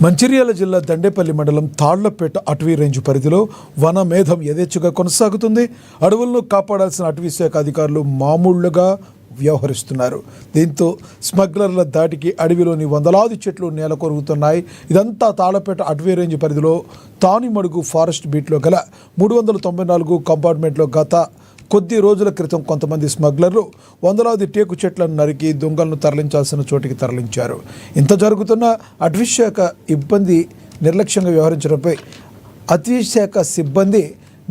మంచిర్యాల జిల్లా దండేపల్లి మండలం తాళ్లపేట అటవీ రేంజ్ పరిధిలో వన మేధం యథేచ్ఛగా కొనసాగుతుంది. అడవులను కాపాడాల్సిన అటవీ శాఖ అధికారులు మామూళ్లుగా వ్యవహరిస్తున్నారు. దీంతో స్మగ్లర్ల దాటికి అడవిలోని వందలాది చెట్లు నేల కొరుగుతున్నాయి. ఇదంతా తాళ్లపేట అటవీ రేంజ్ పరిధిలో తానిమడుగు ఫారెస్ట్ బీట్లో గల 394 కంపార్ట్మెంట్లో గత కొద్ది రోజుల క్రితం కొంతమంది స్మగ్లర్లు వందలాది టేకు చెట్లను నరికి దొంగలను తరలించాల్సిన చోటికి తరలించారు. ఇంత జరుగుతున్న అటవీశాఖ సిబ్బంది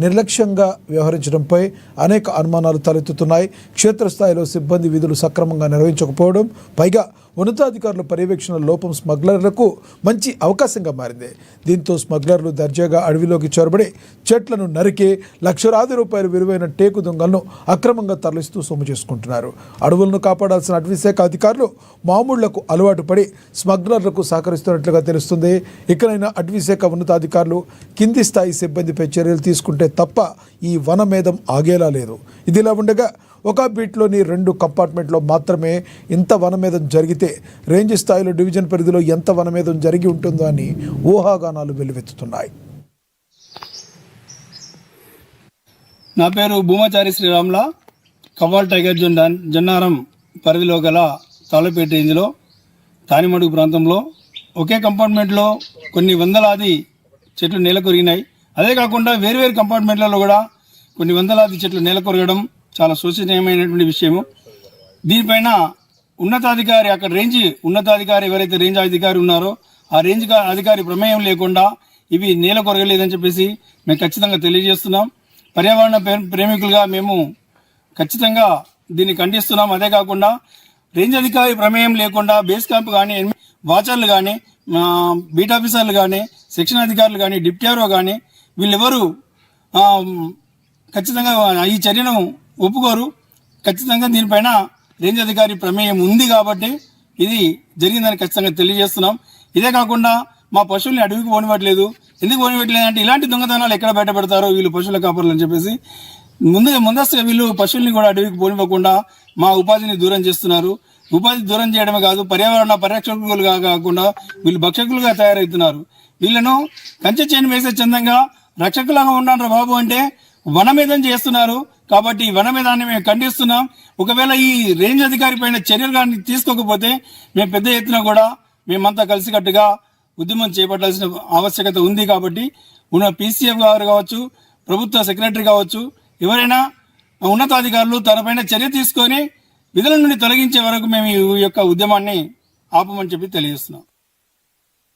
నిర్లక్ష్యంగా వ్యవహరించడంపై అనేక అనుమానాలు తలెత్తుతున్నాయి. క్షేత్రస్థాయిలో సిబ్బంది విధులు సక్రమంగా నిర్వహించకపోవడం, పైగా ఉన్నతాధికారుల పర్యవేక్షణ లోపం స్మగ్లర్లకు మంచి అవకాశంగా మారింది. దీంతో స్మగ్లర్లు దర్జాగా అడవిలోకి చొరబడి చెట్లను నరికి లక్షలాది రూపాయలు విలువైన టేకు దొంగలను అక్రమంగా తరలిస్తూ సొమ్ము చేసుకుంటున్నారు. అడవులను కాపాడాల్సిన అటవీశాఖ అధికారులు మామూళ్లకు అలవాటు పడి స్మగ్లర్లకు సహకరిస్తున్నట్లుగా తెలుస్తుంది. ఇకనైనా అటవీశాఖ ఉన్నతాధికారులు కింది స్థాయి సిబ్బందిపై చర్యలు తీసుకుంటే తప్ప ఈ వనమేధం ఆగేలా లేదు. ఇదిలా ఉండగా ఒక బీట్లోని 2 కంపార్ట్మెంట్లో మాత్రమే ఇంత వనమేధం జరిగితే రేంజ్ స్థాయిలో డివిజన్ పరిధిలో ఎంత వనమేధం జరిగి ఉంటుందో అని ఊహాగానాలు వెల్లువెత్తుతున్నాయి. నా పేరు భూమాచారి శ్రీరామ్లా. కవ్వాల్ టైగర్ జోన్ జన్నారం పరిధిలో గల తాళ్లపేట రేంజ్లో తానిమడుగు ప్రాంతంలో ఒకే కంపార్ట్మెంట్లో కొన్ని వందలాది చెట్లు నేల కొరిగినాయి. అదే కాకుండా వేరువేరు కంపార్ట్మెంట్లలో కూడా కొన్ని వందలాది చెట్లు నేల కొరగడం చాలా శోచనీయమైనటువంటి విషయము. దీనిపైన ఉన్నతాధికారి, అక్కడ ఉన్నతాధికారి ఎవరైతే రేంజ్ అధికారి ఉన్నారో ఆ రేంజ్ అధికారి ప్రమేయం లేకుండా ఇవి నేల కొరగలేదని చెప్పేసి మేము ఖచ్చితంగా తెలియజేస్తున్నాం. పర్యావరణ ప్రేమికులుగా మేము ఖచ్చితంగా దీన్ని ఖండిస్తున్నాం. అదే కాకుండా రేంజ్ అధికారి ప్రమేయం లేకుండా బేస్ క్యాంప్ కానీ, వాచర్లు కానీ, బీట్ ఆఫీసర్లు కానీ, సెక్షన్ అధికారులు కానీ, డిప్యూరో కానీ వీళ్ళెవరు ఖచ్చితంగా ఈ చర్యను ఒప్పుకోరు. ఖచ్చితంగా దీనిపైన రేంజ్ అధికారి ప్రమేయం ఉంది కాబట్టి ఇది జరిగిందని ఖచ్చితంగా తెలియజేస్తున్నాం. ఇదే కాకుండా మా పశువుల్ని అడవికి పోనివ్వట్లేదు. ఎందుకు పోనివ్వట్లేదు అంటే ఇలాంటి దొంగతనాలు ఎక్కడ బయటపెడతారో వీళ్ళు పశువుల కాపర్లు అని చెప్పేసి ముందస్తుగా వీళ్ళు పశువుల్ని కూడా అడవికి పోనివ్వకుండా మా ఉపాధిని దూరం చేస్తున్నారు. ఉపాధి దూరం చేయడమే కాదు, పర్యావరణ పరిరక్షకులుగా కాకుండా వీళ్ళు భక్షకులుగా తయారవుతున్నారు. వీళ్ళను కంచె చేను వేసే చందంగా రక్షకులుగా ఉన్నారు బాబు అంటే వనమేధం చేస్తున్నారు. కాబట్టి వనమేధాన్ని మేము ఖండిస్తున్నాం. ఒకవేళ ఈ రేంజ్ అధికారి పైన చర్యలు కానీ తీసుకోకపోతే మేము పెద్ద ఎత్తున కూడా మేమంతా కలిసికట్టుగా ఉద్యమం చేపట్టాల్సిన ఆవశ్యకత ఉంది. కాబట్టి ఉన్న PCF గారు కావచ్చు, ప్రభుత్వ సెక్రటరీ కావచ్చు, ఎవరైనా ఉన్నతాధికారులు తనపైన చర్య తీసుకొని విధుల నుండి తొలగించే వరకు మేము ఈ యొక్క ఉద్యమాన్ని ఆపమని చెప్పి తెలియజేస్తున్నాం.